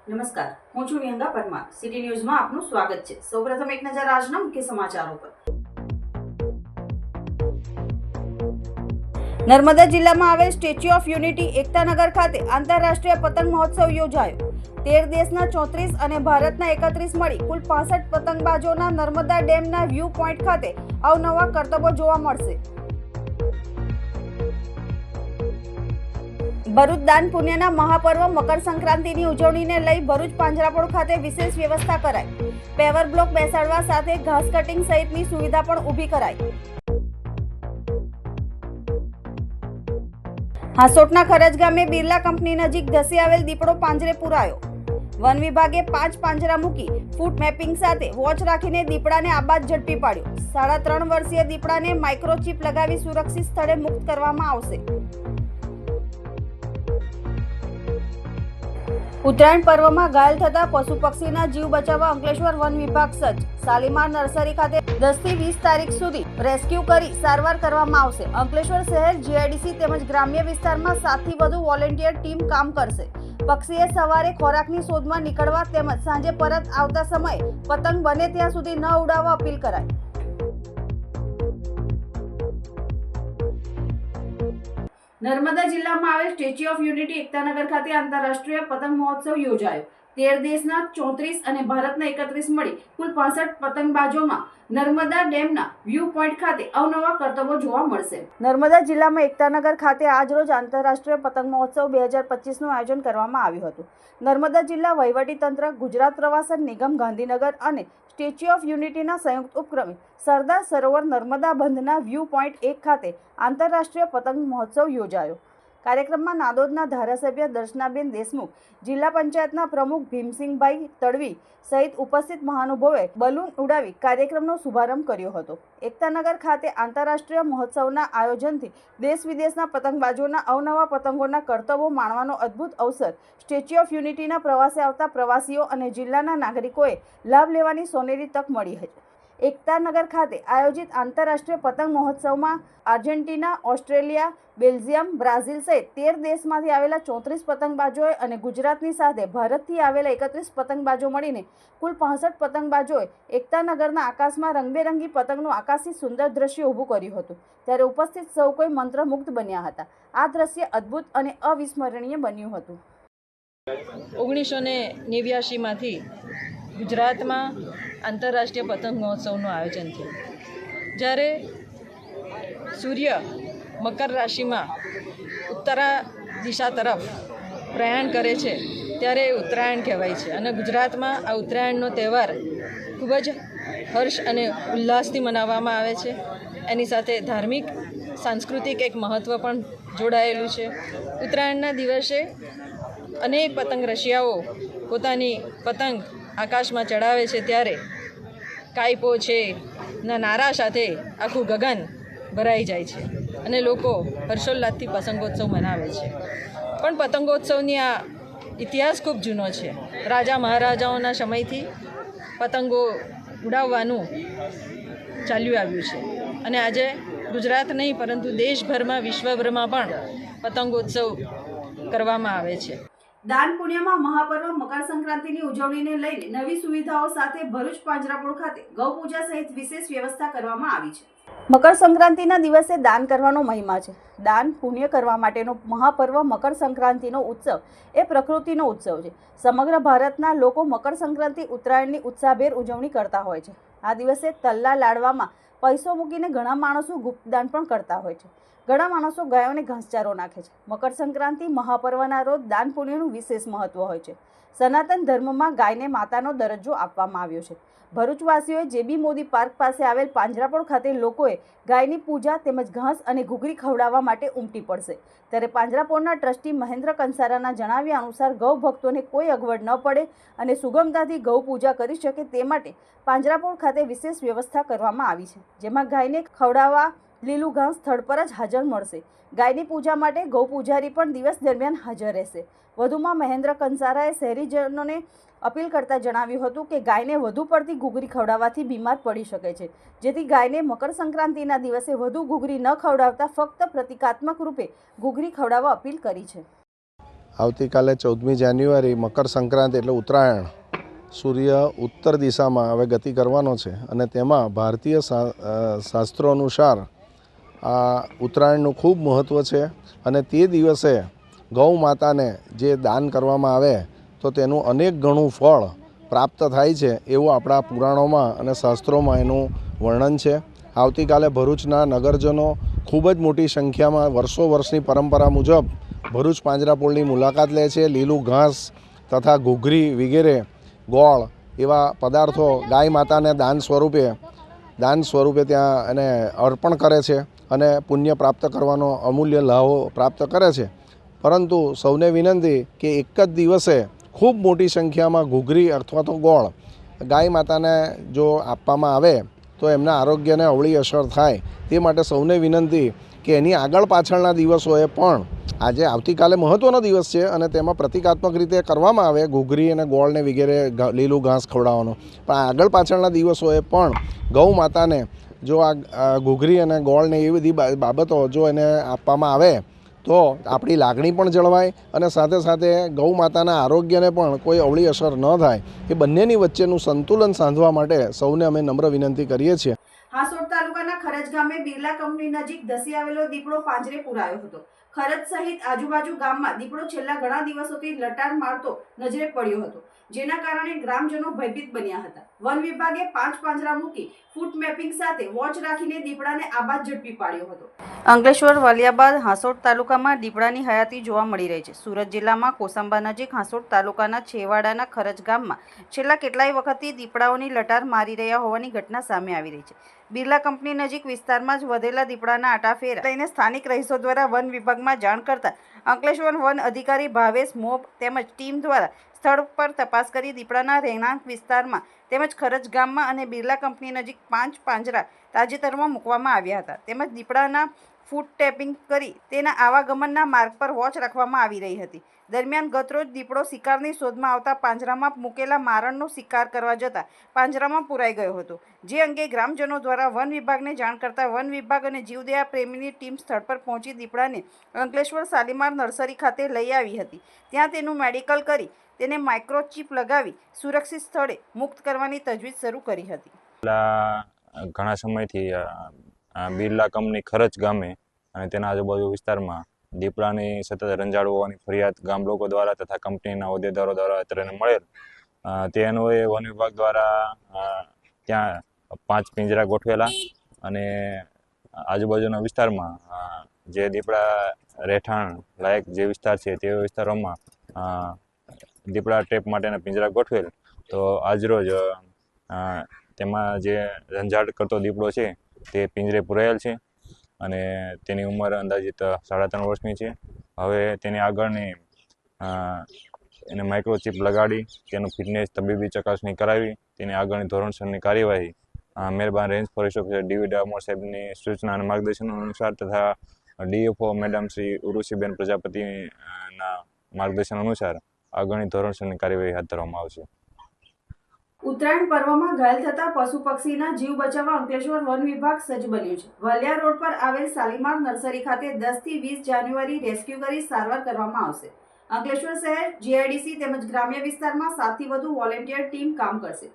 નમસ્કાર, હું છું વિહંગા પરમાર. સિટી ન્યૂઝમાં આપનું સ્વાગત છે. સૌપ્રથમ એક નજર આજના મુખ્ય સમાચારો પર. નર્મદા જિલ્લામાં આવેલ સ્ટેચ્યુ ઓફ યુનિટી એકતાનગર ખાતે આંતરરાષ્ટ્રીય પતંગ મહોત્સવ યોજાયો. 13 દેશના 34 અને ભારતના 31 મળી કુલ 65 પતંગબાજોના નર્મદા ડેમના વ્યૂ પોઈન્ટ ખાતે અવનવા કરતબો જોવા મળશે. ભરૂચ દાન પુણ્યના મહાપર્વ મકર સંક્રાંતિની ઉજવણીને લઈ ભરૂચ પાંજરાપોળ ખાતે વિશેષ વ્યવસ્થા કરાઈ. પેવર બ્લોક બેસાડવા સાથે ઘાસ કટિંગ સહિતની સુવિધા પણ ઊભી કરાઈ. હાસોટના ખરજ ગામે બિરલા કંપની નજીક ધસી આવેલ દીપડો પાંજરે પુરાયો. વન વિભાગે 5 પાંજરા મૂકી ફૂટ મેપિંગ સાથે વોચ રાખીને દીપડાને આબાદ ઝડપી પાડ્યો. 3.5 વર્ષીય દીપડાને માઇક્રોચિપ લગાવી સુરક્ષિત સ્થળે મુક્ત કરવામાં આવશે. ઉત્તરાયણ પર્વમાં ઘાયલ થતા પશુ પક્ષીના જીવ બચાવવા અંકલેશ્વર વન વિભાગ સજ્જ. શાલીમાર નર્સરી ખાતે 10 થી 20 તારીખ સુધી રેસ્ક્યુ કરી સારવાર કરવામાં આવશે. અંકલેશ્વર શહેર જીઆઈડીસી તેમજ ગ્રામ્ય વિસ્તારમાં 7 થી વધુ વોલેન્ટિયર ટીમ કામ કરશે. પક્ષીએ સવારે ખોરાકની શોધમાં નીકળવા તેમજ સાંજે પરત આવતા સમયે પતંગ બને ત્યાં સુધી ન ઉડાવવા અપીલ કરાઈ. નર્મદા જિલ્લામાં આવેલ સ્ટેચ્યુ ઓફ યુનિટી એકતાનગર ખાતે આંતરરાષ્ટ્રીય પતંગ મહોત્સવ યોજાયો. 13 દેશના 34 અને ભારતના 31 મળી કુલ 65 પતંગબાજોમાં નર્મદા ડેમના વ્યૂ પોઈન્ટ ખાતે અવનવા કરતબો જોવા મળશે. નર્મદા જિલ્લામાં એકતાનગર ખાતે આજરોજ આંતરરાષ્ટ્રીય પતંગ મહોત્સવ 2025નું આયોજન કરવામાં આવ્યું હતું. નર્મદા જિલ્લા વહીવટીતંત્ર, ગુજરાત પ્રવાસન નિગમ ગાંધીનગર અને સ્ટેચ્યુ ઓફ યુનિટીના સંયુક્ત ઉપક્રમે સરદાર સરોવર નર્મદા બંધના વ્યૂ પોઈન્ટ 1 ખાતે આંતરરાષ્ટ્રીય પતંગ મહોત્સવ યોજાયો. કાર્યક્રમમાં નાદોદના ધારાસભ્ય દર્શનાબેન દેશમુખ, જિલ્લા પંચાયતના પ્રમુખ ભીમસિંહભાઈ તડવી સહિત ઉપસ્થિત મહાનુભાવોએ બલૂન ઉડાવી કાર્યક્રમનો શુભારંભ કર્યો હતો. એકતાનગર ખાતે આંતરરાષ્ટ્રીય મહોત્સવના આયોજનથી દેશ વિદેશના પતંગબાજોના અવનવા પતંગોના કરતબો માણવાનો અદ્ભુત અવસર સ્ટેચ્યુ ઓફ યુનિટીના પ્રવાસે આવતા પ્રવાસીઓ અને જિલ્લાના નાગરિકોએ લાભ લેવાની સોનેરી તક મળી હતી. એકતાનગર ખાતે આયોજિત આંતરરાષ્ટ્રીય પતંગ મહોત્સવમાં આર્જેન્ટિના, ઓસ્ટ્રેલિયા, બેલ્જિયમ, બ્રાઝિલ સહિત 13 દેશમાંથી આવેલા 34 પતંગબાજોએ અને ગુજરાતની સાથે ભારતથી આવેલા 31 પતંગબાજો મળીને કુલ 65 પતંગબાજોએ એકતાનગરના આકાશમાં રંગબેરંગી પતંગનું આકાશી સુંદર દ્રશ્ય ઊભું કર્યું હતું. ત્યારે ઉપસ્થિત સૌ કોઈ મંત્રમુગ્ધ બન્યા હતા. આ દ્રશ્ય અદ્ભુત અને અવિસ્મરણીય બન્યું હતું. 1989માંથી ગુજરાતમાં આંતરરાષ્ટ્રીય પતંગ મહોત્સવનું આયોજન થયું. જ્યારે સૂર્ય મકર રાશિમાં ઉત્તરા દિશા તરફ પ્રયાણ કરે છે ત્યારે ઉત્તરાયણ કહેવાય છે. અને ગુજરાતમાં આ ઉત્તરાયણનો તહેવાર ખૂબ જ હર્ષ અને ઉલ્લાસથી મનાવવામાં આવે છે. એની સાથે ધાર્મિક, સાંસ્કૃતિક એક મહત્ત્વ પણ જોડાયેલું છે. ઉત્તરાયણના દિવસે અનેક પતંગ રશિયાઓ પોતાની પતંગ આકાશમાં ચડાવે છે ત્યારે કાયપો છે ના નારા સાથે આખું ગગન ભરાઈ જાય છે અને લોકો હર્ષોલ્લાસથી પતંગોત્સવ મનાવે છે. પણ પતંગોત્સવની આ ઇતિહાસ ખૂબ જૂનો છે. રાજા મહારાજાઓના સમયથી પતંગો ઉડાવવાનું ચાલ્યું આવ્યું છે અને આજે ગુજરાત નહીં પરંતુ દેશભરમાં, વિશ્વભરમાં પણ પતંગોત્સવ કરવામાં આવે છે. દાન પુણ્યમાં મહાપર્વ મકર સંક્રાંતિની ઉજવણીને લઈને નવી સુવિધાઓ સાથે ભરૂચ પાંજરાપોળ ખાતે ગૌપૂજા સહિત વિશેષ વ્યવસ્થા કરવામાં આવી છે. મકર સંક્રાંતિના દિવસે દાન કરવાનો મહિમા છે. દાન પુણ્ય કરવા માટેનો મહાપર્વ મકર સંક્રાંતિનો ઉત્સવ એ પ્રકૃતિનો ઉત્સવ છે. સમગ્ર ભારતના લોકો મકર સંક્રાંતિ, ઉત્તરાયણની ઉત્સાહભેર ઉજવણી કરતા હોય છે. આ દિવસે તલના લાડવામાં પૈસો મૂકીને ઘણા માણસો ગુપ્તદાન પણ કરતા હોય છે. ઘણા માણસો ગાયોને ઘાસચારો નાખે છે. મકર સંક્રાંતિ મહાપર્વના રોજ દાન પુણ્યનું વિશેષ મહત્વ હોય છે. સનાતન ધર્મમાં ગાયને માતાનો દરજ્જો આપવામાં આવ્યો છે. ભરૂચવાસીઓએ જેબી મોદી પાર્ક પાસે આવેલ પાંજરાપોળ ખાતે લોકોએ ગાયની પૂજા તેમજ ઘાસ અને ઘૂઘરી ખવડાવવા માટે ઉમટી પડશે. ત્યારે પાંજરાપોળના ટ્રસ્ટી મહેન્દ્ર કંસારાના જણાવ્યા અનુસાર ગૌ ભક્તોને કોઈ અગવડ ન પડે અને સુગમતાથી ગૌ પૂજા કરી શકે તે માટે પાંજરાપોળ ખાતે વિશેષ વ્યવસ્થા કરવામાં આવી છે. જેમાં ગાયને ખવડાવવા લીલું ઘાસ સ્થળ પર જ હાજર મળશે. ગાયની પૂજા માટે ગૌ પૂજારી પણ દિવસ દરમિયાન હાજર રહેશે. વધુમાં મહેન્દ્ર કંસારાએ શહેરીજનોને અપીલ કરતા જણાવ્યું હતું કે ગાયને વધુ પડતી ઘૂઘરી ખવડાવવાથી બીમાર પડી શકે છે, જેથી ગાયને મકર સંક્રાંતિના દિવસે વધુ ઘૂઘરી ન ખવડાવતા ફક્ત પ્રતિકાત્મક રૂપે ઘૂઘરી ખવડાવવા અપીલ કરી છે. આવતીકાલે 14મી જાન્યુઆરી મકર સંક્રાંતિ એટલે ઉત્તરાયણ સૂર્ય ઉત્તર દિશામાં હવે ગતિ કરવાનો છે અને તેમાં ભારતીય શાસ્ત્રો અનુસાર આ ઉત્તરાયણનું ખૂબ મહત્ત્વ છે અને તે દિવસે ગૌ માતાને જે દાન કરવામાં આવે તો તેનું અનેક ગણું ફળ પ્રાપ્ત થાય છે એવું આપણા પુરાણોમાં અને શાસ્ત્રોમાં એનું વર્ણન છે. આવતીકાલે ભરૂચના નગરજનો ખૂબ જ મોટી સંખ્યામાં વર્ષોની પરંપરા મુજબ ભરૂચ પાંજરાપોળની મુલાકાત લે છે. લીલું ઘાસ તથા ઘૂઘરી વગેરે ગોળ એવા પદાર્થો ગાય માતાને દાન સ્વરૂપે ત્યાં એને અર્પણ કરે છે અને પુણ્ય પ્રાપ્ત કરવાનો અમૂલ્ય લાભો પ્રાપ્ત કરે છે. પરંતુ સૌને વિનંતી કે એક જ દિવસે ખૂબ મોટી સંખ્યામાં ઘૂઘરી અથવા તો ગોળ ગાય માતાને જો આપવામાં આવે તો એમના આરોગ્યને અવળી અસર થાય. તે માટે સૌને વિનંતી કે એની આગળ પાછળના દિવસોએ પણ આજે આવતીકાલે મહત્ત્વનો દિવસ છે અને તેમાં પ્રતિકાત્મક રીતે કરવામાં આવે ઘૂઘરી અને ગોળને વગેરે લીલું ઘાસ ખવડાવવાનો, પણ આગળ પાછળના દિવસોએ પણ ગૌ માતાને જો આ ઘૂઘરી અને ગોળને એવી બધી બાબતો જો એને આપવામાં આવે તો આપણી લાગણી પણ જળવાય અને સાથે સાથે ગૌ માતાના આરોગ્યને પણ કોઈ અવળી અસર ન થાય. એ બંનેની વચ્ચેનું સંતુલન સાધવા માટે સૌને અમે નમ્ર વિનંતી કરીએ છીએ. હાસોડ તાલુકાના ખરજ ગામે બિરલા કંપની નજીક ધસી આવેલો દીપડો પાંજરે પુરાયો હતો. ખરજ સહિત આજુબાજુ ગામમાં દીપડો છેલ્લા ઘણા દિવસોથી લટાર મારતો નજરે પડ્યો હતો, જેના કારણે ગ્રામજનો ભયભીત બન્યા હતા. વન વિભાગે 5 પાંજરા મૂકી ફૂટ મેપિંગ સાથે વોચ રાખીને દીપડાને આબાદ ઝડપી પાડ્યો હતો. અંકલેશ્વર વાલિયા બાદ હાસોડ તાલુકામાં દીપડાની હયાતી જોવા મળી રહી છે. સુરત જિલ્લામાં કોસંબા નજીક હાસોડ તાલુકાના છેવાડાના ખરજ ગામમાં છેલ્લા કેટલાય વખતથી દીપડાઓની લટાર મારી રહ્યા હોવાની ઘટના સામે આવી રહી છે. બિરલા કંપની નજીક વિસ્તારમાં જ વધેલા દીપડાના આટાફેરા લઈને સ્થાનિક રહીશો દ્વારા વન વિભાગમાં જાણ કરતા અંકલેશ્વર વન અધિકારી ભાવેશ મોબ તેમજ ટીમ દ્વારા સ્થળ પર તપાસ કરી દીપડાના રહેણાંક વિસ્તારમાં તેમજ ખરજ ગામમાં અને બિરલા કંપની નજીક 5 પાંજરા તાજેતરમાં મૂકવામાં આવ્યા હતા. તેમજ દીપડાના ફૂટ ટેપિંગ કરી તેના આવાગમનના માર્ગ પર વોચ રાખવામાં આવી રહી હતી. દરમિયાન ગતરોજ દીપડો શિકારની શોધમાં આવતા પાંજરામાં મૂકેલા મારણનો શિકાર કરવા જતાં પાંજરામાં પુરાઈ ગયો હતો, જે અંગે ગ્રામજનો દ્વારા વન વિભાગને જાણ કરતા વન વિભાગ અને જીવદયા પ્રેમીની ટીમ સ્થળ પર પહોંચી દીપડાને અંકલેશ્વર શાલીમાર નર્સરી ખાતે લઈ આવી હતી. ત્યાં તેનું મેડિકલ કરી તેને માઇક્રોચિપ લગાવી સુરક્ષિત સ્થળે મુક્ત કરવાની તજવીજ શરૂ કરી હતી. ઘણા સમયથી બિરલા કંપની ખરચ ગામે અને તેના આજુબાજુ વિસ્તારમાં દીપડાની સતત રંજાડ હોવાની ફરિયાદ ગામ લોકો દ્વારા તથા કંપનીના હોદ્દેદારો દ્વારા અત્યારે મળેલ. તે અન્વયે વન વિભાગ દ્વારા ત્યાં 5 પિંજરા ગોઠવેલા અને આજુબાજુના વિસ્તારમાં જે દીપડા રહેઠાણ લાયક જે વિસ્તાર છે તે વિસ્તારોમાં દીપડા ટ્રેપ માટેના પિંજરા ગોઠવેલ. તો આજરોજ તેમાં જે રંજાડ કરતો દીપડો છે તે પિંજરે પુરાયેલ છે અને તેની ઉંમર અંદાજિત 3.5 વર્ષની છે. હવે તેની આગળની એને માઇક્રોચિપ લગાડી તેનું ફિટનેસ તબીબી ચકાસણી કરાવી તેની આગળની ધોરણસરની કાર્યવાહી મહેરબાન range forest officer DV Damor સાહેબની સૂચના અને માર્ગદર્શન અનુસાર તથા ડીએફઓ મેડમ શ્રી ઉર્વશીબેન પ્રજાપતિના માર્ગદર્શન અનુસાર આગળની ધોરણસરની કાર્યવાહી હાથ ધરવામાં આવશે. ઉત્તરાયણ પર્વમાં ઘાયલ થતા પશુ પક્ષીના જીવ બચાવવા અંકલેશ્વર વન વિભાગ સજ્જ બન્યું છે. વાલિયા રોડ પર આવેલ શાલીમાર નર્સરી ખાતે 10 થી 20 જાન્યુઆરી રેસ્ક્યુ કરી સારવાર કરવામાં આવશે. અંકલેશ્વર શહેર, જીઆઈડીસી તેમજ ગ્રામ્ય વિસ્તારમાં 7 થી વધુ વોલેન્ટિયર ટીમ કામ કરશે.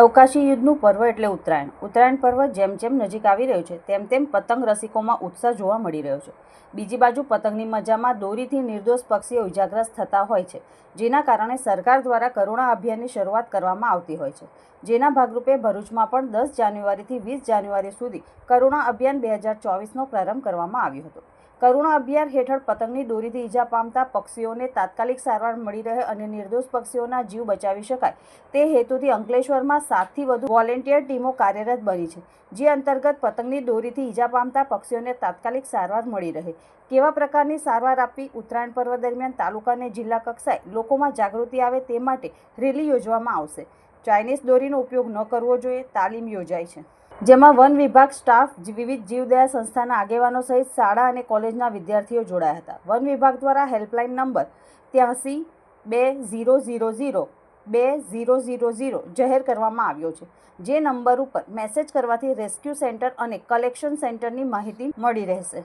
અવકાશી યુદ્ધનું પર્વ એટલે ઉત્તરાયણ. ઉત્તરાયણ પર્વ જેમ જેમ નજીક આવી રહ્યું છે તેમ તેમ પતંગ રસિકોમાં ઉત્સાહ જોવા મળી રહ્યો છે. બીજી બાજુ પતંગની મજામાં દોરીથી નિર્દોષ પક્ષીઓ ઇજાગ્રસ્ત થતા હોય છે, જેના કારણે સરકાર દ્વારા કરુણા અભિયાનની શરૂઆત કરવામાં આવતી હોય છે. જેના ભાગરૂપે ભરૂચમાં પણ 10 જાન્યુઆરીથી 20 જાન્યુઆરી સુધી કરુણા અભિયાન 2024નો પ્રારંભ કરવામાં આવ્યો હતો. કરુણા અભિયાન હેઠળ પતંગની દોરીથી ઈજા પામતા પક્ષીઓને તાત્કાલિક સારવાર મળી રહે અને નિર્દોષ પક્ષીઓના જીવ બચાવી શકાય તે હેતુથી અંકલેશ્વરમાં 7 થી વધુ વોલેન્ટિયર ટીમો કાર્યરત બની છે, જે અંતર્ગત પતંગની દોરીથી ઈજા પામતા પક્ષીઓને તાત્કાલિક સારવાર મળી રહે. કેવા પ્રકારની સારવાર આપવી, ઉત્તરાયણ પર્વ દરમિયાન તાલુકા અને જિલ્લા કક્ષાએ લોકોમાં જાગૃતિ આવે તે માટે રેલી યોજવામાં આવશે. ચાઇનીઝ દોરીનો ઉપયોગ ન કરવો જોઈએ તાલીમ યોજાઈ છે, જેમાં વન વિભાગ સ્ટાફ, વિવિધ જીવદયા સંસ્થાના આગેવાનો સહિત શાળા અને કોલેજના વિદ્યાર્થીઓ જોડાયા હતા. વન વિભાગ દ્વારા હેલ્પલાઇન નંબર 83-2000-2000 જાહેર કરવામાં આવ્યો છે, જે નંબર ઉપર મેસેજ કરવાથી રેસ્ક્યુ સેન્ટર અને કલેક્શન સેન્ટરની માહિતી મળી રહેશે.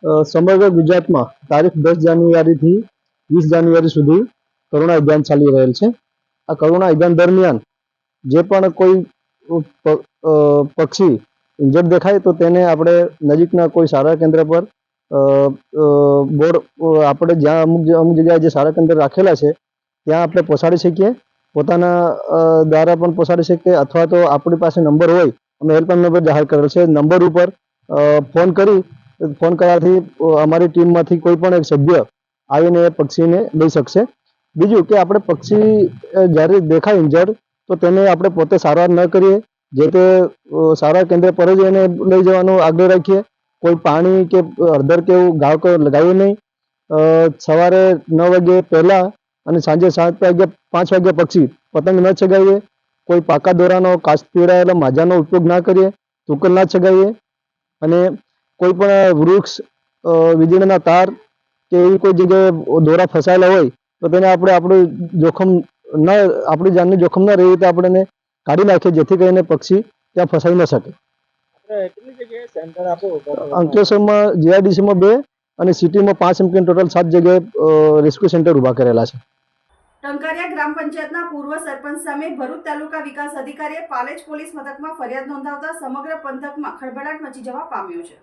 સમગ્ર ગુજરાતમાં તારીખ 10 જાન્યુઆરીથી 20 જાન્યુઆરી સુધી કરુણા અભિયાન ચાલી રહેલ છે. આ કરુણા અભિયાન દરમિયાન જે પણ કોઈ પક્ષી ઇન્જર્ડ દેખાય તો તેને આપણે નજીકના કોઈ સારવાર કેન્દ્ર પર બોર્ડ આપણે જ્યાં અમુક જગ્યાએ જે સારવાર કેન્દ્ર રાખેલા છે ત્યાં આપણે પહોંચાડી શકીએ. પોતાના દ્વારા પણ પહોંચાડી શકીએ અથવા તો આપણી પાસે નંબર હોય, અમે હેલ્પલાઇન નંબર જાહેર કરેલ છે. નંબર ઉપર ફોન કરવાથી અમારી ટીમમાંથી કોઈ પણ એક સભ્ય આવીને એ પક્ષીને લઈ શકશે. બીજું કે આપણે પક્ષી જ્યારે દેખાય ઇન્જર્ડ તો તેને આપણે પોતે સારવાર ન કરીએ, જે તે સારવાર કેન્દ્ર પર જ એને લઈ જવાનો આગ્રહ રાખીએ. કોઈ પાણી કે હળદર કે એવું ઘાવ લગાવીએ નહીં. સવારે 9 વાગે પહેલાં અને સાંજે 5 વાગ્યા પછી પતંગ ન ચગાવીએ. કોઈ પાકા દોરાનો કાચ પીવડાવેલા માજાનો ઉપયોગ ના કરીએ. તુક્કલ ના ચગાવીએ. અને કોઈ પણ વૃક્ષ, વીજળીના તાર કે એવી કોઈ જગ્યાએ દોરા ફસાયેલા હોય તો તેને આપણે આપણી જાનને જોખમ ન રહે તો આપણે એને કાઢી નાખીએ, જેથી કરીને પક્ષી ત્યાં ફસાઈ ન શકે. અંકલેશ્વરમાં જીઆઈડીસીમાં 2 અને સિટીમાં 5 એમ ટોટલ 7 જગ્યાએ રેસ્ક્યુ સેન્ટર ઊભા કરેલા છે. ટંકારિયા ગ્રામ પંચાયતના પૂર્વ સરપંચ સામે ભરૂચ તાલુકા વિકાસ અધિકારીએ પાલેજ પોલીસ મથકમાં ફરિયાદ નોંધાવતા સમગ્ર પંથકમાં ખળભળાટ મચી જવા પામ્યો છે.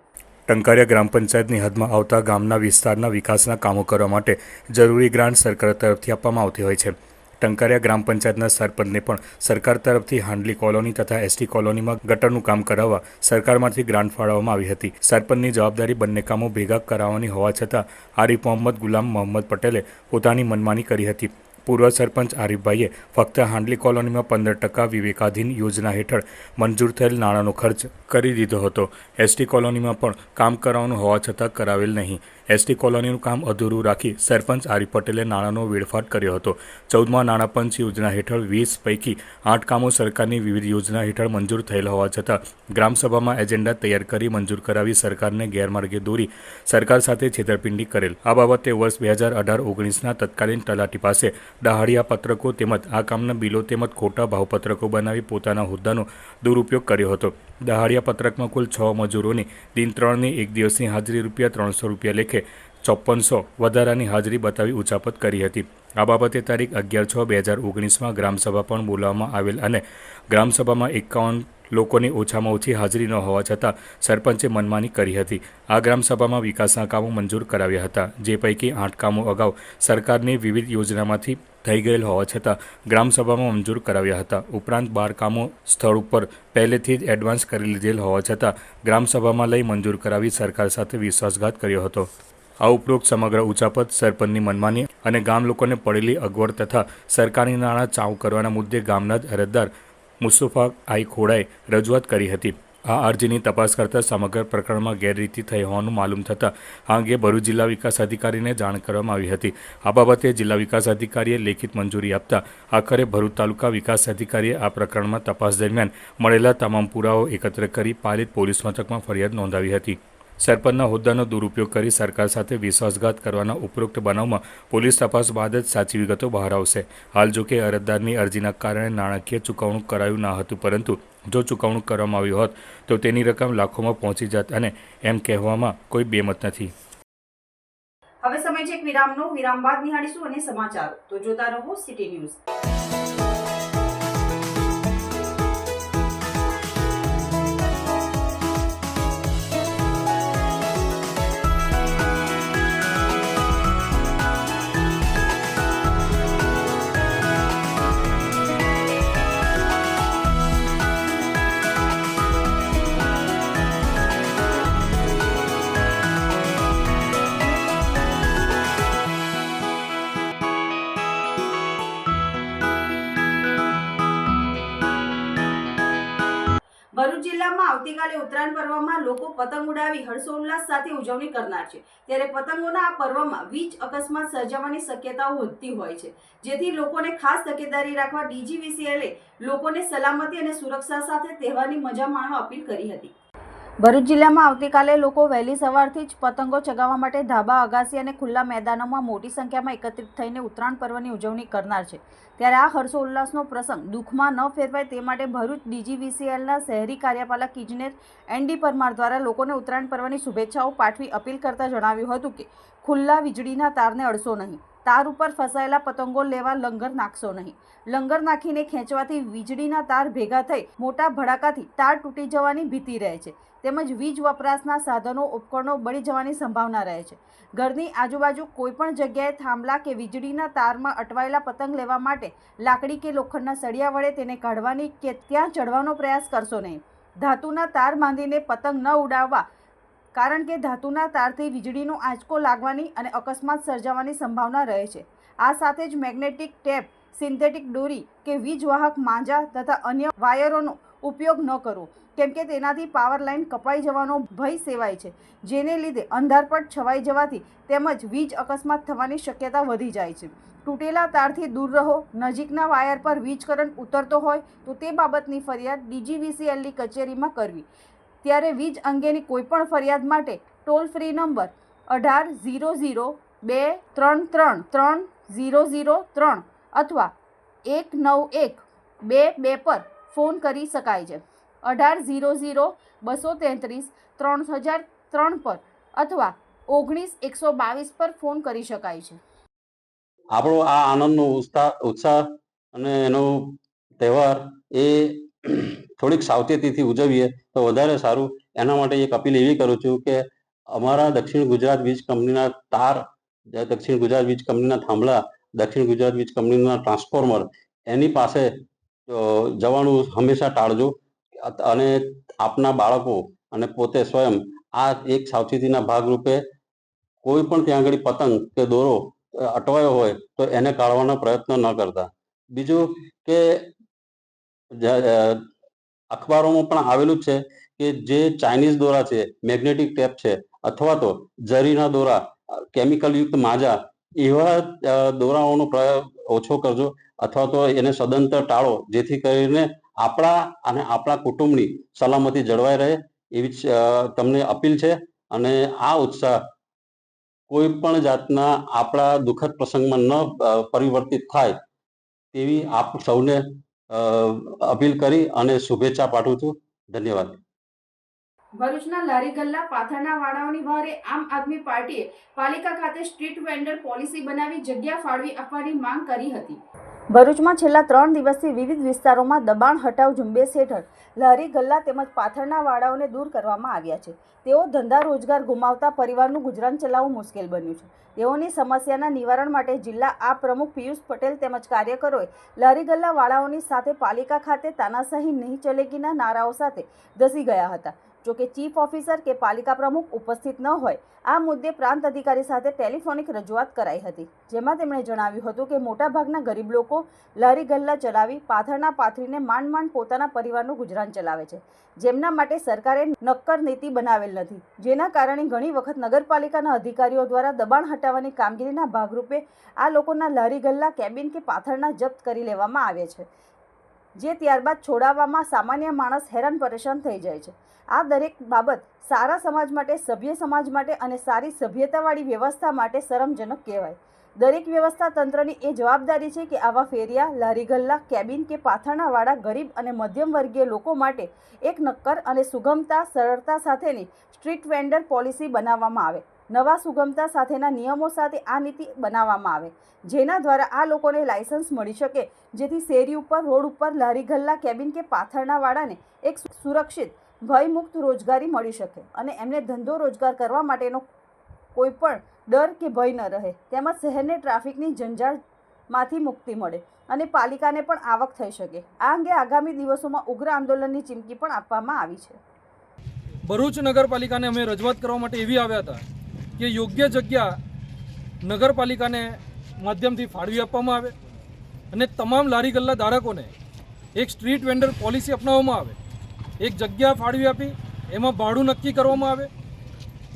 ટંકારિયા ગ્રામ પંચાયતની હદમાં આવતા ગામના વિસ્તારના વિકાસના કામો કરવા માટે જરૂરી ગ્રાન્ટ સરકાર તરફથી આપવામાં આવતી હોય છે. ટંકારિયા ગ્રામ પંચાયતના સરપંચને પણ સરકાર તરફથી હાંડલી કોલોની તથા એસટી કોલોનીમાં ગટરનું કામ કરાવવા સરકારમાંથી ગ્રાન્ટ ફાળવવામાં આવી હતી. સરપંચની જવાબદારી બંને કામો ભેગા કરાવવાની હોવા છતાં આરિફ મોહમ્મદ ગુલામ મોહમ્મદ પટેલે પોતાની મનમાની કરી હતી. પૂર્વ સરપંચ આરિફભાઈએ ફક્ત હાંડલી કોલોનીમાં 15% વિવેકાધીન યોજના હેઠળ મંજૂર થયેલ નાણાંનો ખર્ચ કરી દીધો હતો. એસટી કોલોનીમાં પણ કામ કરાવવાનું હોવા છતાં કરાવેલ નહીં. એસટી કોલોનીનું કામ અધૂરું રાખી સરપંચ આરિફ પટેલે નાણાંનો વેડફાટ કર્યો હતો. 14મા નાણાં પંચ યોજના હેઠળ 20 પૈકી 8 કામો સરકારની વિવિધ યોજના હેઠળ મંજૂર થયેલ હોવા છતાં ગ્રામસભામાં એજન્ડા તૈયાર કરી મંજૂર કરાવી સરકારને ગેરમાર્ગે દોરી સરકાર સાથે છેતરપિંડી કરેલ. આ બાબતે વર્ષ 2018-19ના તત્કાલીન તલાટી પાસે દહાડિયા પત્રકો તેમજ આ કામના બિલો તેમજ ખોટા ભાવપત્રકો બનાવી પોતાના હોદ્દાનો દુરુપયોગ કર્યો હતો. દહાડિયા પત્રકમાં કુલ 6 મજૂરોની દિન 3ની એક દિવસની હાજરી ₹300 લેખે 5400 વધારાની હાજરી બતાવી ઉચાપત કરી હતી. આ બાબતે તારીખ 11/6/2019માં ગ્રામસભા પણ બોલાવવામાં આવેલ અને ગ્રામસભામાં 51 લોકોની ઓછામાં ઓછી હાજરી ન હોવા છતાં સરપંચે મનમાની કરી હતી. આ ગ્રામસભામાં વિકાસના કામો મંજૂર કરાવ્યા હતા, જે પૈકી 8 કામો અગાઉ સરકારની વિવિધ યોજનામાંથી થઈ ગયેલ હોવા છતાં ગ્રામસભામાં મંજૂર કરાવ્યા હતા. ઉપરાંત 12 કામો સ્થળ ઉપર પહેલેથી જ એડવાન્સ કરી લીધેલ હોવા છતાં ગ્રામસભામાં લઈ મંજૂર કરાવી સરકાર સાથે વિશ્વાસઘાત કર્યો હતો. આ ઉપરોક્ત સમગ્ર ઉચાપત, સરપંચની મનમાની અને ગામ લોકોને પડેલી અગવડ તથા સરકારી નાણાં ચાઉ કરવાના મુદ્દે ગામના જ અરજદાર મુસ્તફા આઈ ખોડાએ રજૂઆત કરી હતી. આ અરજીની તપાસ કરતા સમગ્ર પ્રકરણમાં ગેરરીતિ થઈ હોવાનું માલુમ થતાં આ અંગે ભરૂચ જિલ્લા વિકાસ અધિકારીને જાણ કરવામાં આવી હતી. આ બાબતે જિલ્લા વિકાસ અધિકારીએ લેખિત મંજૂરી આપતા આખરે ભરૂચ તાલુકા વિકાસ અધિકારીએ આ પ્રકરણમાં તપાસ દરમિયાન મળેલા તમામ પુરાવો એકત્ર કરી પાલિત પોલીસ મથકમાં ફરિયાદ નોંધાવી હતી. સરપંચના હોદ્દાનો દુરુપયોગ કરી સરકાર સાથે વિશ્વાસઘાત કરવાના ઉપરોક્ત બનાવમાં પોલીસ તપાસ બાદ જ સાચી વિગતો બહાર આવશે. હાલ જોકે અરજદારની અરજીના કારણે નાણાકીય ચૂકવણું કરાયું ન હતું, પરંતુ જો ચૂકવણું કરવામાં આવ્યું હોત તો તેની રકમ લાખોમાં પહોંચી જાત અને એમ કહેવામાં કોઈ બેમત નથી. હવે સમય છે એક વિરામનો. વિરામ બાદ નિહાળીશું અને સમાચાર. તો જોતા રહો સિટી ન્યૂઝ. ભરૂચ જિલ્લામાં આવતીકાલે ઉત્તરાયણ પર્વમાં લોકો પતંગ ઉડાવી હર્ષોલ્લાસ સાથે ઉજવણી કરનાર છે. ત્યારે પતંગોના આ પર્વમાં વીજ અકસ્માત સર્જાવાની શક્યતાઓ વધતી હોય છે, જેથી લોકોને ખાસ તકેદારી રાખવા DGVCL લોકોને સલામતી અને સુરક્ષા સાથે તહેવારની મજા માણવા અપીલ કરી હતી. ભરૂચ જિલ્લામાં આવતીકાલે લોકો વહેલી સવારથી જ પતંગો ચગાવવા માટે ધાબા, અગાસી અને ખુલ્લા મેદાનોમાં મોટી સંખ્યામાં એકત્રિત થઈને ઉત્તરાયણ પર્વની ઉજવણી કરનાર છે. ત્યારે આ હર્ષોલ્લાસનો પ્રસંગ દુઃખમાં ન ફેરવાય તે માટે ભરૂચ DGVCLના શહેરી કાર્યપાલક ઇજનેર ND પરમાર દ્વારા લોકોને ઉત્તરાયણ પર્વની શુભેચ્છાઓ પાઠવી અપીલ કરતા જણાવ્યું હતું કે ખુલ્લા વીજળીના તારને અડશો નહીં. તાર ઉપર ફસાયેલા પતંગો લેવા લંગર નાખશો નહીં. લંગર નાખીને ખેંચવાથી વીજળીના તાર ભેગા થઈ મોટા ભડાકાથી તાર તૂટી જવાની ભીતિ રહે છે, તેમજ વીજ વપરાશના સાધનો ઉપકરણો બળી જવાની સંભાવના રહે છે. ઘરની આજુબાજુ કોઈપણ જગ્યાએ થાંભલા કે વીજળીના તારમાં અટવાયેલા પતંગ લેવા માટે લાકડી કે લોખંડના સળિયા વડે તેને કાઢવાની કે ત્યાં ચડવાનો પ્રયાસ કરશો નહીં. ધાતુના તાર બાંધીને પતંગ ન ઉડાવવા, કારણ કે ધાતુના તારથી વીજળીનો આંચકો લાગવાની અને અકસ્માત સર્જાવાની સંભાવના રહે છે. આ સાથે જ મેગ્નેટિક ટેપ, સિન્થેટિક દોરી કે વીજવાહક માંજા તથા અન્ય વાયરોનો ઉપયોગ ન કરવો, કેમ કે તેનાથી પાવર લાઇન કપાઈ જવાનો ભય સેવાય છે, જેને લીધે અંધારપટ છવાઈ જવાથી તેમજ વીજ અકસ્માત થવાની શક્યતા વધી જાય છે. તૂટેલા તારથી દૂર રહો. નજીકના વાયર પર વીજ કરંટ ઉતરતો હોય તો તે બાબતની ફરિયાદ DGVCLની કચેરીમાં કરવી. ત્યારે વીજ અંગેની કોઈપણ ફરિયાદ માટે ટોલ ફ્રી નંબર 180023333003 અથવા 19122 પર ફોન કરી શકાય છે. 180023333003 પર અથવા 19122 પર ફોન કરી શકાય છે. આપણો આ આનંદનો ઉત્સાહ અને એનો તહેવાર એ થોડીક સાવચેતીથી ઉજવીએ તો વધારે સારું. એના માટે એક અપીલ એવી કરું છું કે અમારા દક્ષિણ ગુજરાત વીજ કંપનીના તાર, દક્ષિણ ગુજરાત વીજ કંપનીના થાંભલા, દક્ષિણ ગુજરાત વીજ કંપનીના ટ્રાન્સફોર્મર, એની પાસે જવાનું હંમેશા ટાળજો. અને આપના બાળકો અને પોતે સ્વયં આ એક સાવચેતીના ભાગરૂપે કોઈ પણ ત્યાં આગળ પતંગ કે દોરો અટવાયો હોય તો એને કાઢવાનો પ્રયત્ન ન કરતા. બીજું કે અખબારોમાં પણ આવેલું જ છે કે જે ચાઇનીઝ દોરા છે, મેગ્નેટિક ટેપ છે, અથવા તો જરીના દોરા, કેમિકલયુક્ત માજા, એવા દોરાઓનો પ્રયોગ ઓછો કરજો અથવા તો એને સદંતર ટાળો, જેથી કરીને આપણા અને આપણા કુટુંબની સલામતી જળવાઈ રહે એવી તમને અપીલ છે. અને આ ઉત્સાહ કોઈ પણ જાતના આપણા દુઃખદ પ્રસંગમાં ન પરિવર્તિત થાય તેવી આપ સૌને અપીલ કરી અને શુભેચ્છા પાઠવું છું. ધન્યવાદ. ભરૂચના લારી ગલ્લા પાથરના વાળાઓની વહારે આમ આદમી પાર્ટીએ પાલિકા ખાતે સ્ટ્રીટ વેન્ડર પોલિસી બનાવી જગ્યા ફાળવી આપવાની માંગ કરી હતી. ભરૂચમાં છેલ્લા 3 દિવસથી વિવિધ વિસ્તારોમાં દબાણ હટાવ ઝુંબેશ હેઠળ લારી ગલ્લા તેમજ પાથરના વાળાઓને દૂર કરવામાં આવ્યા છે. તેઓ ધંધા રોજગાર ગુમાવતા પરિવારનું ગુજરાન ચલાવવું મુશ્કેલ બન્યું છે. તેઓની સમસ્યાના નિવારણ માટે જિલ્લા આ પ્રમુખ પિયુષ પટેલ તેમજ કાર્યકરોએ લારી ગલ્લા વાળાઓની સાથે પાલિકા ખાતે તાનાશાહી નહીં ચલેગીના નારાઓ સાથે ધસી ગયા હતા. જોકે ચીફ ઓફિસર કે પાલિકા પ્રમુખ ઉપસ્થિત ન હોય આ મુદ્દે પ્રાંત અધિકારી સાથે ટેલિફોનિક રજૂઆત કરાઈ હતી, જેમાં તેમણે જણાવ્યું હતું કે મોટાભાગના ગરીબ લોકો લારી ગલ્લા ચલાવી પાથરના પાથરીને માંડ પોતાના પરિવારનું ગુજરાન ચલાવે છે, જેમના માટે સરકારે નક્કર નીતિ બનાવેલ નથી, જેના કારણે ઘણી વખત નગરપાલિકાના અધિકારીઓ દ્વારા દબાણ હટાવવાની કામગીરીના ભાગરૂપે આ લોકોના લારી ગલ્લા, કેબિન કે પાથરના જપ્ત કરી લેવામાં આવે છે, જે ત્યારબાદ છોડાવવામાં સામાન્ય માણસ હેરાન પરેશાન થઈ જાય છે. આ દરેક બાબત સારા સમાજ માટે, સભ્ય સમાજ માટે અને સારી સભ્યતાવાળી વ્યવસ્થા માટે શરમજનક કહેવાય. દરેક વ્યવસ્થા તંત્રની એ જવાબદારી છે કે આવા ફેરિયા, લારી ગલ્લા, કેબિન કે પાથરણાવાળા ગરીબ અને મધ્યમ વર્ગીય લોકો માટે એક નક્કર અને સુગમતા, સરળતા સાથેની સ્ટ્રીટ વેન્ડર પોલિસી બનાવવામાં આવે. નવા સુગમતા સાથેના નિયમો સાથે આ નીતિ બનાવવામાં આવે, જેના દ્વારા આ લોકોને લાયસન્સ મળી શકે, જેથી શેરી ઉપર, રોડ ઉપર લારી ગલ્લા, કેબિન કે પાથરણાવાળાને એક સુરક્ષિત, ભયમુક્ત રોજગારી મળી શકે અને એમને ધંધો રોજગાર કરવા માટેનો કોઈ પણ ડર કે ભય ન રહે, તેમજ શહેરને ટ્રાફિકની ઝંઝાળમાંથી મુક્તિ મળે અને પાલિકાને પણ આવક થઈ શકે. આ અંગે આગામી દિવસોમાં ઉગ્ર આંદોલનની ચીમકી પણ આપવામાં આવી છે. ભરૂચ નગરપાલિકાને અમે રજૂઆત કરવા માટે એવી આવ્યા હતા કે યોગ્ય જગ્યા નગરપાલિકાને માધ્યમથી ફાળવી આપવામાં આવે અને તમામ લારી ગલ્લા ધારકોને એક સ્ટ્રીટ વેન્ડર પોલિસી અપનાવવામાં આવે. એક જગ્યા ફાળવી આપી એમાં ભાડું નક્કી કરવામાં આવે.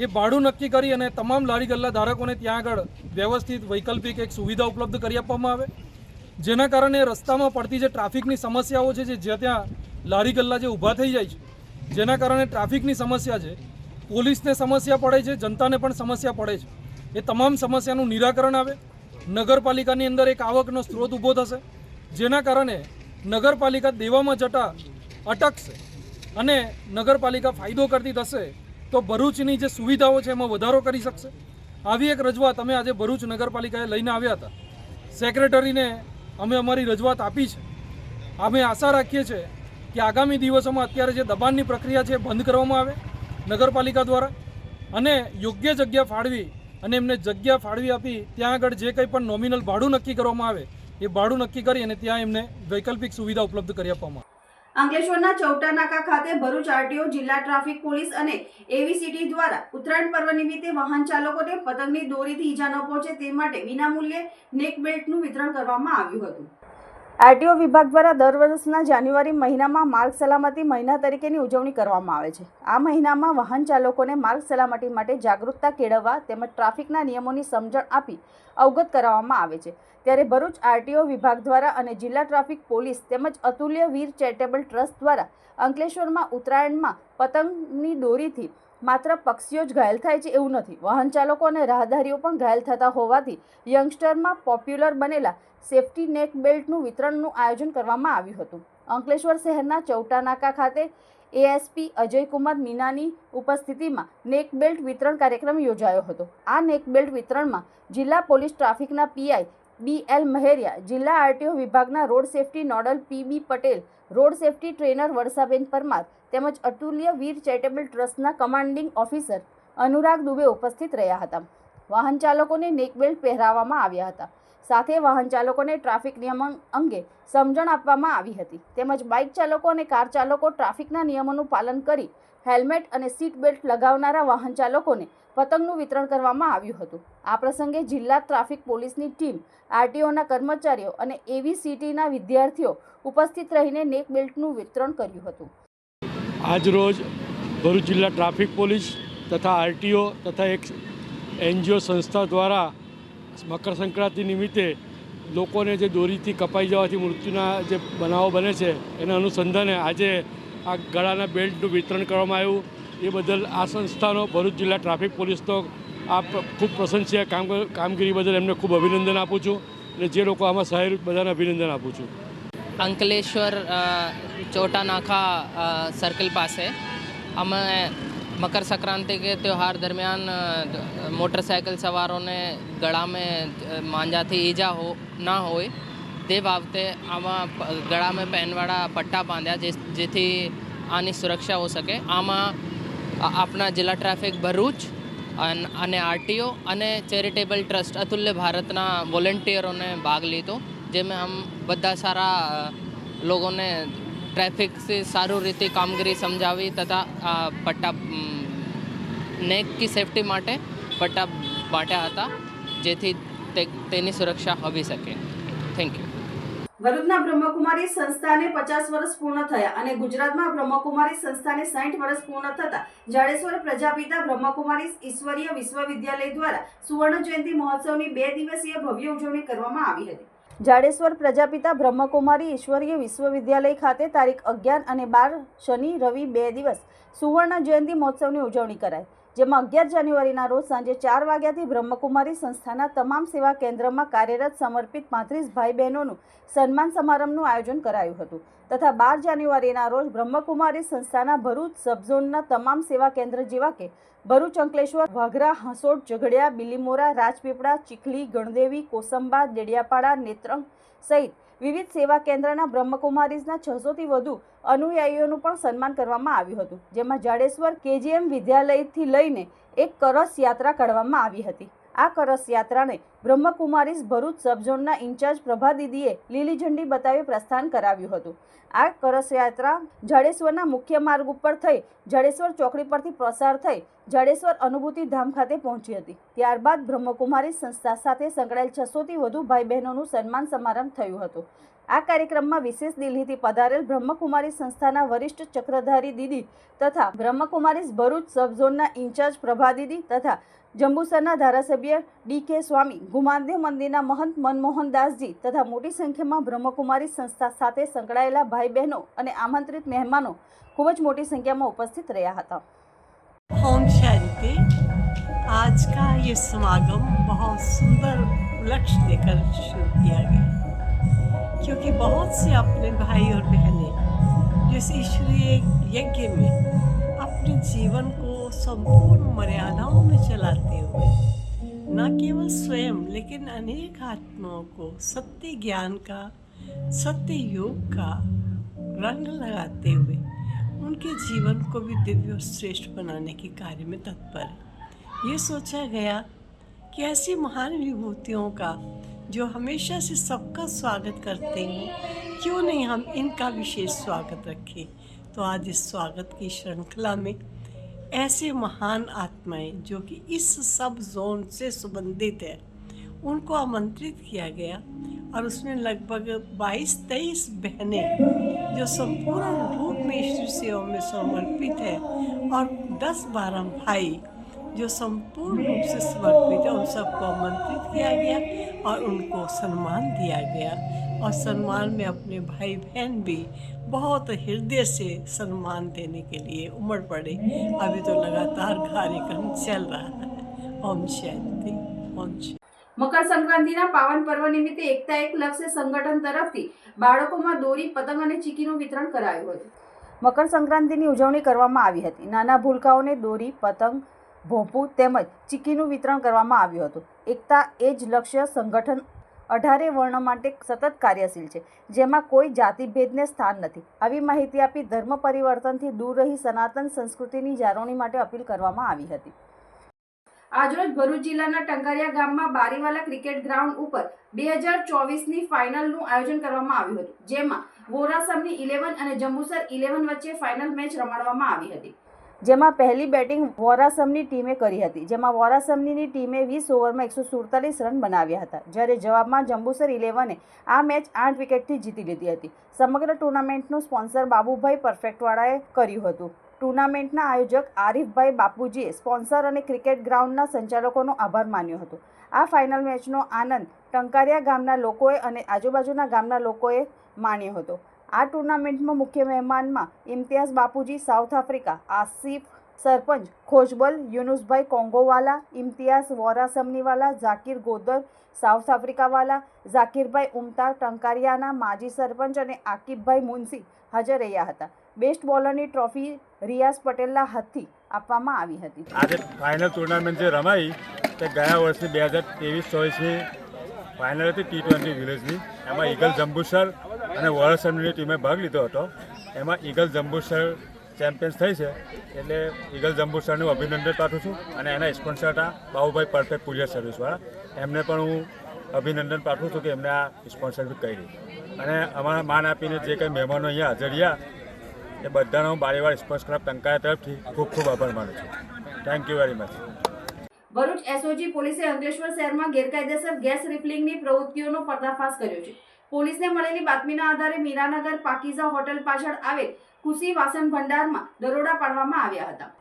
એ ભાડું નક્કી કરી અને તમામ લારી ગલ્લા ધારકોને ત્યાં આગળ વ્યવસ્થિત વૈકલ્પિક એક સુવિધા ઉપલબ્ધ કરી આપવામાં આવે, જેના કારણે રસ્તામાં પડતી જે ટ્રાફિકની સમસ્યાઓ છે, જે ત્યાં લારી ગલ્લા જે ઊભા થઈ જાય છે, જેના કારણે ટ્રાફિકની સમસ્યા છે, પોલીસને સમસ્યા પડે છે, જનતાને પણ સમસ્યા પડે છે. એ તમામ સમસ્યાનું નિરાકરણ આવે. નગરપાલિકાની અંદર એક આવકનો સ્ત્રોત ઊભો થશે, જેના કારણે નગરપાલિકા દેવામાં જતા અટકશે અને નગરપાલિકા ફાયદો કરતી થશે તો ભરૂચની જે સુવિધાઓ છે એમાં વધારો કરી શકશે. આવી એક રજૂઆત અમે આજે ભરૂચ નગરપાલિકાએ લઈને આવ્યા હતા. સેક્રેટરીને અમે અમારી રજૂઆત આપી છે. અમે આશા રાખીએ છીએ કે આગામી દિવસોમાં અત્યારે જે દબાણની પ્રક્રિયા છે બંધ કરવામાં આવે નગરપાલિકા દ્વારા, અને યોગ્ય જગ્યા ફાળવી અને એમને જગ્યા ફાળવી આપી ત્યાં આગળ જે કંઈ પણ નોમિનલ ભાડું નક્કી કરવામાં આવે એ ભાડું નક્કી કરી અને ત્યાં એમને વૈકલ્પિક સુવિધા ઉપલબ્ધ કરી આપવામાં આવે. અંકલેશ્વરના ચૌટા નાકા ખાતે ભરૂચ આરટીઓ, જિલ્લા ટ્રાફિક પોલીસ અને એવીસીટી દ્વારા ઉત્તરાયણ પર્વ નિમિત્તે વાહન ચાલકોને પતંગની દોરીથી ઈજા ન પહોંચે તે માટે વિનામૂલ્યે નેક બેલ્ટનું વિતરણ કરવામાં આવ્યું હતું. આરટીઓ વિભાગ દ્વારા દર વર્ષના જાન્યુઆરી મહિનામાં માર્ગ સલામતી મહિના તરીકેની ઉજવણી કરવામાં આવે છે. આ મહિનામાં વાહન ચાલકોને માર્ગ સલામતી માટે જાગૃતતા કેળવવા તેમજ ટ્રાફિકના નિયમોની સમજણ આપી અવગત કરાવવામાં આવે છે. ત્યારે ભરૂચ આરટીઓ વિભાગ દ્વારા અને જિલ્લા ટ્રાફિક પોલીસ તેમજ અતુલ્ય વીર ચેરિટેબલ ટ્રસ્ટ દ્વારા અંકલેશ્વરમાં ઉત્તરાયણમાં પતંગની દોરીથી માત્ર પક્ષીઓ જ ઘાયલ થાય છે એવું નથી, વાહન ચાલકો અને રાહદારીઓ પણ ઘાયલ થતા હોવાથી યંગસ્ટરમાં પોપ્યુલર બનેલા સેફટી નેક બેલ્ટનું વિતરણનું આયોજન કરવામાં આવ્યું હતું. અંકલેશ્વર શહેરના ચૌટા નાકા ખાતે એએસપી અજયકુમાર મીનાની ઉપસ્થિતિમાં નેક બેલ્ટ વિતરણ કાર્યક્રમ યોજાયો હતો. આ નેક બેલ્ટ વિતરણમાં જિલ્લા પોલીસ ટ્રાફિકના પીઆઈ BL મહેરિયા, જિલ્લા આરટીઓ વિભાગના road safety nodal PB Patel, road safety trainer Varshaben Parmar તેમજ અતુલ્ય વીર ચેરિટેબલ ટ્રસ્ટના કમાન્ડિંગ ઓફિસર અનુરાગ દુબે ઉપસ્થિત રહ્યા હતા. વાહન ચાલકોને નેક બેલ્ટ પહેરાવવામાં આવ્યા હતા. સાથે વાહન ચાલકોને ટ્રાફિક નિયમો અંગે સમજણ આપવામાં આવી હતી. તેમજ બાઇક ચાલકો અને કાર ચાલકો ટ્રાફિકના નિયમોનું પાલન કરી હેલ્મેટ અને સીટ બેલ્ટ લગાવનારા વાહન ચાલકોને પતંગનું વિતરણ કરવામાં આવ્યું હતું. આ પ્રસંગે જિલ્લા ટ્રાફિક પોલીસની ટીમ, આરટીઓના કર્મચારીઓ અને એવીસીટીના વિદ્યાર્થીઓ ઉપસ્થિત રહીને નેક બેલ્ટનું વિતરણ કર્યું હતું. આજરોજ ભરૂચ જિલ્લા ટ્રાફિક પોલીસ તથા આરટીઓ તથા એક NGO સંસ્થા દ્વારા મકર સંક્રાંતિ નિમિત્તે લોકોને જે દોરીથી કપાઈ જવાથી મૃત્યુના જે બનાવો બને છે એના અનુસંધાને આજે આ ગળાના બેલ્ટનું વિતરણ કરવામાં આવ્યું. એ બદલ આ સંસ્થાનો, ભરૂચ જિલ્લા ટ્રાફિક પોલીસનો આ ખૂબ પ્રશંસનીય કામગીરી બદલ એમને ખૂબ અભિનંદન આપું છું અને જે લોકો આમાં સહાયરૂપ બધાને અભિનંદન આપું છું. અંકલેશ્વર ચોટા નાકા સર્કલ પાસે અમે मकर संक्रांति के त्यौहार दरमियान मोटरसाइकिल सवारों ने गला में માંજાથી ઈજા ના હોય તે બાબતે આમાં ગળામાં પહેનવાળા પટ્ટા બાંધ્યા જેથી આની સુરક્ષા હો શકે. આમાં આપણા જિલ્લા ટ્રાફિક ભરૂચ અને આરટીઓ અને ચેરિટેબલ ટ્રસ્ટ અતુલ્ય ભારતના વોલેન્ટિયરોને ભાગ લીધો, જેમાં હમ બધા સારા લોકોને ट्रैफिक से सारू रीति कामगिरी समझावी तथा पट्टा नेक की सेफ्टी માટે પટ્ટા બાંટ્યા હતા જેથી તેની સુરક્ષા હોવી શકે. Thank you. ભરૂચના બ્રહ્મકુમારી સંસ્થાને 50 વર્ષ પૂર્ણ થયા અને ગુજરાતમાં બ્રહ્મકુમારી સંસ્થાને 60 વર્ષ પૂર્ણ થતા જાડેશ્વર પ્રજાપિતા બ્રહ્મકુમારી ઈશ્વરીય વિશ્વવિદ્યાલય દ્વારા સુવર્ણ જયંતિ મહોત્સવની 2 દિવસીય ભવ્ય ઉજવણી કરવામાં આવી હતી. જાડેશ્વર પ્રજાપિતા બ્રહ્મકુમારી ઈશ્વરીય વિશ્વવિદ્યાલય ખાતે તારીખ 11 અને 12 શનિ રવિ 2 દિવસ સુવર્ણ જયંતિ મહોત્સવની ઉજવણી કરાઈ, જેમાં 11 જાન્યુઆરીના રોજ સાંજે 4 વાગ્યાથી બ્રહ્મકુમારી સંસ્થાના તમામ સેવા કેન્દ્રમાં કાર્યરત સમર્પિત 35 ભાઈ બહેનોનું સન્માન સમારંભનું આયોજન કરાયું હતું તથા 12 જાન્યુઆરીના રોજ બ્રહ્મકુમારી સંસ્થાના ભરૂચ સબઝોનના તમામ સેવા કેન્દ્ર જેવા કે ભરૂચ, અંકલેશ્વર, વાઘરા, હંસોડ, ઝઘડિયા, બિલીમોરા, રાજપીપળા, ચીખલી, ગણદેવી, કોસંબા, દેડિયાપાડા, નેત્રંગ સહિત વિવિધ સેવા કેન્દ્રના બ્રહ્મકુમારીઝના 600થી વધુ અનુયાયીઓનું પણ સન્માન કરવામાં આવ્યું હતું, જેમાં જાડેશ્વર KGM વિદ્યાલયથી લઈને એક કરસ યાત્રા કાઢવામાં આવી હતી. આ કરસ યાત્રાને બ્રહ્મકુમારીઝ ભરૂચ સબઝોનના ઇન્ચાર્જ પ્રભા દીદીએ લીલી ઝંડી બતાવી પ્રસ્થાન કરાવ્યું હતું. આ કરસ યાત્રા જાડેશ્વરના મુખ્ય માર્ગ ઉપર થઈ જાડેશ્વર ચોકડી પરથી પસાર થઈ જાડેશ્વર અનુભૂતિ ધામ ખાતે પહોંચી હતી. ત્યારબાદ બ્રહ્મકુમારી સંસ્થા સાથે સંકળાયેલ 600થી વધુ ભાઈ બહેનોનું સન્માન સમારંભ થયું હતું. આ કાર્યક્રમમાં વિશેષ દિલ્હીથી પધારેલ બ્રહ્મકુમારી સંસ્થાના વરિષ્ઠ ચક્રધારી દીદી તથા બ્રહ્મકુમારીઝ ભરૂચ સબઝોનના ઇન્ચાર્જ પ્રભા દીદી તથા જંબુસરના ધારાસભ્ય DK સ્વામી, ગુમાનદેવ મંદિરના મહંત મનમોહન દાસજી તથા મોટી સંખ્યામાં બ્રહ્મકુમારી સંસ્થા સાથે સંકળાયેલા ભાઈ બહેનો અને આમંત્રિત મહેમાનો ખૂબ જ મોટી સંખ્યામાં ઉપસ્થિત રહ્યા હતા. ओम शांति. आज का ये समागम बहुत सुंदर लक्ष्य लेकर शुरू किया गया, क्योंकि बहुत से अपने भाई और बहनें जिस ईश्वरीय यज्ञ में अपने जीवन को संपूर्ण मर्यादाओं में चलाते हुए न केवल स्वयं लेकिन अनेक आत्माओं को सत्य ज्ञान का, सत्य योग का रंग लगाते हुए उनके जीवन को भी दिव्य और श्रेष्ठ बनाने के कार्य में तत्पर है। ये सोचा गया कि ऐसी महान विभूतियों का जो हमेशा से सबका स्वागत करते हैं, क्यों नहीं हम इनका विशेष स्वागत रखें। तो आज इस स्वागत की श्रृंखला में ऐसे महान आत्माएं जो कि इस सब जोन से संबंधित है, उनको आमंत्रित किया गया और उसमें लगभग 22-23 बहनें जो संपूर्ण रूप में ईश्वर सेवा में समर्पित है और 10-12 भाई जो संपूर्ण रूप से समर्पित है, उन सबको आमंत्रित किया गया और उनको सम्मान दिया गया। और सम्मान में अपने भाई बहन भी बहुत हृदय से सम्मान देने के लिए उमड़ पड़े। अभी तो लगातार कार्यक्रम चल रहा है। ओम शांति, ओम शांति। મકર સંક્રાંતિના પાવન પર્વ નિમિત્તે એકતા એક લક્ષ્ય સંગઠન તરફથી બાળકોમાં દોરી, પતંગ અને ચીકીનું વિતરણ કરાયું હતું. મકર સંક્રાંતિની ઉજવણી કરવામાં આવી હતી. નાના ભૂલકાઓને દોરી, પતંગ, ભોંપુ તેમજ ચીકીનું વિતરણ કરવામાં આવ્યું હતું. એકતા એ જ લક્ષ્ય સંગઠન 18 વર્ણ માટે સતત કાર્યશીલ છે, જેમાં કોઈ જાતિભેદને સ્થાન નથી. આવી માહિતી આપી ધર્મ પરિવર્તનથી દૂર રહી સનાતન સંસ્કૃતિની જાળવણી માટે અપીલ કરવામાં આવી હતી. આજરોજ ભરૂચ જિલ્લાના ટંકારિયા ગામમાં બારીવાલા ક્રિકેટ ગ્રાઉન્ડ ઉપર 2024ની ફાઇનલનું આયોજન કરવામાં આવ્યું હતું, જેમાં વોરાસમની 11 અને જંબુસર 11 વચ્ચે ફાઇનલ મેચ રમાડવામાં આવી હતી. જેમાં પહેલી બેટિંગ વોરાસમની ટીમે કરી હતી, જેમાં વોરાસમની ટીમે 20 ઓવરમાં 147 રન બનાવ્યા હતા, જ્યારે જવાબમાં જંબુસર 11એ આ મેચ 8 વિકેટથી જીતી લીધી હતી. સમગ્ર ટુર્નામેન્ટનું સ્પોન્સર બાબુભાઈ પરફેક્ટવાળાએ કર્યું હતું. ટુર્નામેન્ટના આયોજક આરીફભાઈ બાપુજીએ સ્પોન્સર અને ક્રિકેટ ગ્રાઉન્ડના સંચાલકોનો આભાર માન્યો હતો. આ ફાઇનલ મેચનો આનંદ ટંકારિયા ગામના લોકોએ અને આજુબાજુના ગામના લોકોએ માણ્યો હતો. આ ટુર્નામેન્ટમાં મુખ્ય મહેમાનમાં ઇમ્તિયાઝ બાપુજી સાઉથ આફ્રિકા, આસિફ સરપંચ ખોજબલ, યુનુસભાઈ કોંગોવાલા, ઇમ્તિયાઝ વોરાસમનીવાલા, ઝાકીર ગોદર સાઉથ આફ્રિકાવાલા, ઝાકીરભાઈ ઉમતા ટંકારિયાના માજી સરપંચ અને આકિબભાઈ મુનસી હાજર રહ્યા હતા. બેસ્ટ બોલરની ટ્રોફી રિયાઝ પટેલના હાથથી આપવામાં આવી હતી. આજે ફાઇનલ ટુર્નામેન્ટ જે રમાઈ તે ગયા વર્ષની 2023-24ની ફાઇનલ હતી T20 વિલેજની. એમાં ઈગલ જંબુસર અને વોરાસમની ટીમે ભાગ લીધો હતો. એમાં ઈગલ જંબુસર ચેમ્પિયન્સ થઈ છે, એટલે ઈગલ જંબુસરનું અભિનંદન પાઠવું છું. અને એના સ્પોન્સર હતા બાબુભાઈ પરફેક્ટ કુરિયર સર્વિસવાળા, એમને પણ હું અભિનંદન પાઠવું છું કે એમને આ સ્પોન્સરશીપ કરી. અને અમારા માન આપીને જે કંઈ મહેમાનો અહીંયા હાજર રહ્યા એ બધાનો હું બારીવાળ સ્પોર્ટ્સ ક્લબ ટંકારા તરફથી ખૂબ ખૂબ આભાર માનું છું. Thank you very much. Bharuch SOG પોલીસે અંકલેશ્વર શહેરમાં ગેરકાયદેસર ગેસ રિફિલિંગની પ્રવૃત્તિઓનો પર્દાફાશ કર્યો છે. પોલીસને મળેલી બાતમીના આધારે મીરાનગર પાકીઝા હોટલ પાછળ આવેલ ખુશી વાસણ ભંડારમાં દરોડા પાડવામાં આવ્યા હતા.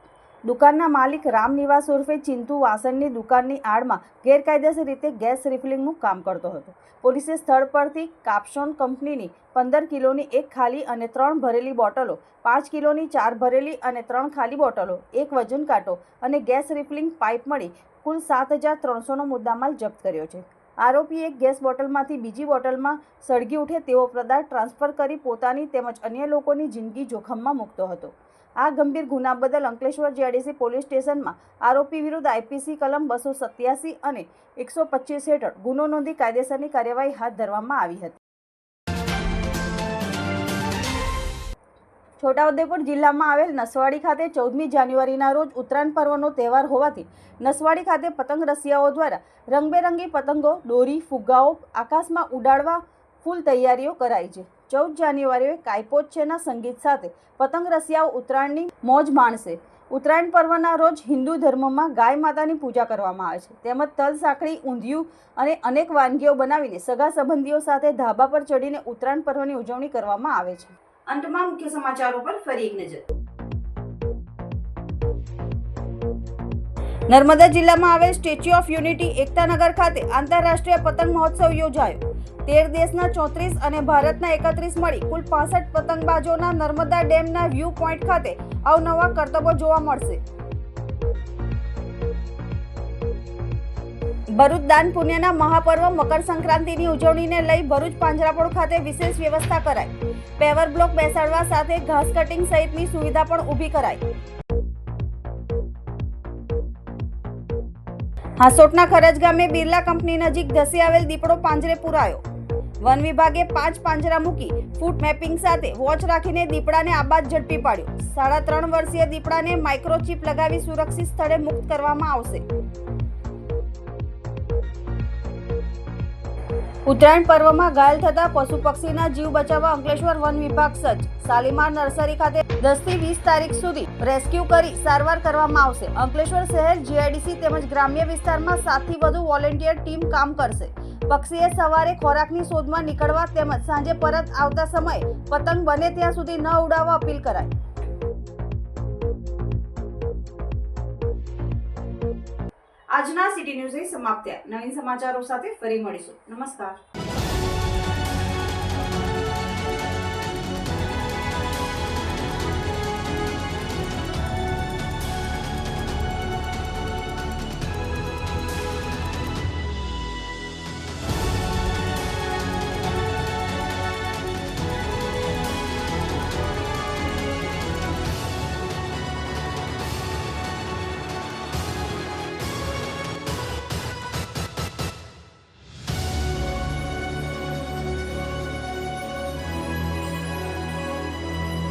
દુકાનના માલિક રામનિવાસ ઉર્ફે ચિંતુ વાસણની દુકાનની આડમાં ગેરકાયદેસર રીતે ગેસ રિફિલિંગનું કામ કરતો હતો. પોલીસે સ્થળ પરથી કાપ્સોન કંપનીની 15 કિલોની 1 ખાલી અને 3 ભરેલી બોટલો, 5 કિલોની 4 ભરેલી અને 3 ખાલી બોટલો, 1 વજન કાંટો અને ગેસ રિફિલિંગ પાઇપ મળી કુલ 7,300નો મુદ્દામાલ જપ્ત કર્યો છે. આરોપી એક ગેસ બોટલમાંથી બીજી બોટલમાં સળગી ઉઠે તેવો પદાર્થ ટ્રાન્સફર કરી પોતાની તેમજ અન્ય લોકોની જિંદગી જોખમમાં મૂકતો હતો. આ ગંભીર ગુના બદલ અંકલેશ્વર જીઆઈડીસી પોલીસ સ્ટેશનમાં આરોપી વિરુદ્ધ આઈપીસી કલમ 287 અને 125 હેઠળ ગુનો નોંધી કાયદેસરની કાર્યવાહી હાથ ધરવામાં આવી હતી. છોટાઉદેપુર જિલ્લામાં આવેલ નસવાડી ખાતે 14મી જાન્યુઆરીના રોજ ઉત્તરાયણ પર્વનો તહેવાર હોવાથી નસવાડી ખાતે પતંગ રસિયાઓ દ્વારા રંગબેરંગી પતંગો, દોરી, ફુગ્ગાઓ આકાશમાં ઉડાડવા ફૂલ તૈયારીઓ કરાઈ છે. 14 જાન્યુઆરીએ કાયપોચ્છેના સંગીત સાથે પતંગ રસિયાઓ ઉત્તરાયણની મોજ માણશે. ઉત્તરાયણ પર્વના રોજ હિન્દુ ધર્મમાં ગાય માતાની પૂજા કરવામાં આવે છે, તેમજ તલ, સાંકળી, ઊંધિયું અને અનેક વાનગીઓ બનાવીને સગા સંબંધીઓ સાથે ધાબા પર ચડીને ઉત્તરાયણ પર્વની ઉજવણી કરવામાં આવે છે. અંતમાં મુખ્ય સમાચારો પર ફરી એક નજર. નર્મદા જિલ્લામાં આવેલ સ્ટેચ્યુ ઓફ યુનિટી એકતાનગર ખાતે આંતરરાષ્ટ્રીય પતંગ મહોત્સવ યોજાયો. 13 દેશના 34 અને ભારતના 31 મળી કુલ 65 પતંગબાજોના નર્મદા ડેમના વ્યૂ પોઈન્ટ ખાતે અવનવા કરતબો જોવા મળશે. ભરૂચ દાન પુણ્યના મહાપર્વ મકર સંક્રાંતિની ઉજવણીને લઈ ભરૂચ પાંજરાપોળ ખાતે વિશેષ વ્યવસ્થા કરાઈ. પેવર બ્લોક બેસાડવા સાથે ઘાસ કટિંગ સહિતની સુવિધા પણ ઊભી કરાઈ. હાસોટના ખરજ ગામે બિરલા કંપની નજીક ધસી આવેલ દીપડો પાંજરે પુરાયો. વન વિભાગે 5 પાંજરા મૂકી ફૂટ મેપિંગ સાથે વોચ રાખીને દીપડાને આબાદ ઝડપી પાડ્યો. 3.5 વર્ષીય દીપડાને માઇક્રોચિપ લગાવી સુરક્ષિત સ્થળે મુક્ત કરવામાં આવશે. ઉત્તરાયણ પર્વમાં ઘાયલ થતા પશુ પક્ષીના જીવ બચાવવા અંકલેશ્વર વન વિભાગ સજ્જ. શાલીમાર નર્સરી ખાતે 10 થી 20 તારીખ સુધી રેસ્ક્યુ કરી સારવાર કરવામાં આવશે. અંકલેશ્વર શહેર જીઆઈડીસી તેમજ ગ્રામ્ય વિસ્તારમાં 7 થી વધુ વોલેન્ટિયર ટીમ કામ કરશે. પક્ષીએ સવારે ખોરાકની શોધમાં નીકળવા તેમજ સાંજે પરત આવતા સમયે પતંગ બને ત્યાં સુધી ન ઉડાવવા અપીલ કરાઈ. આજના સિટી ન્યૂઝ સમાપ્ત થયા. નવીન સમાચારો સાથે ફરી મળીશું. નમસ્કાર.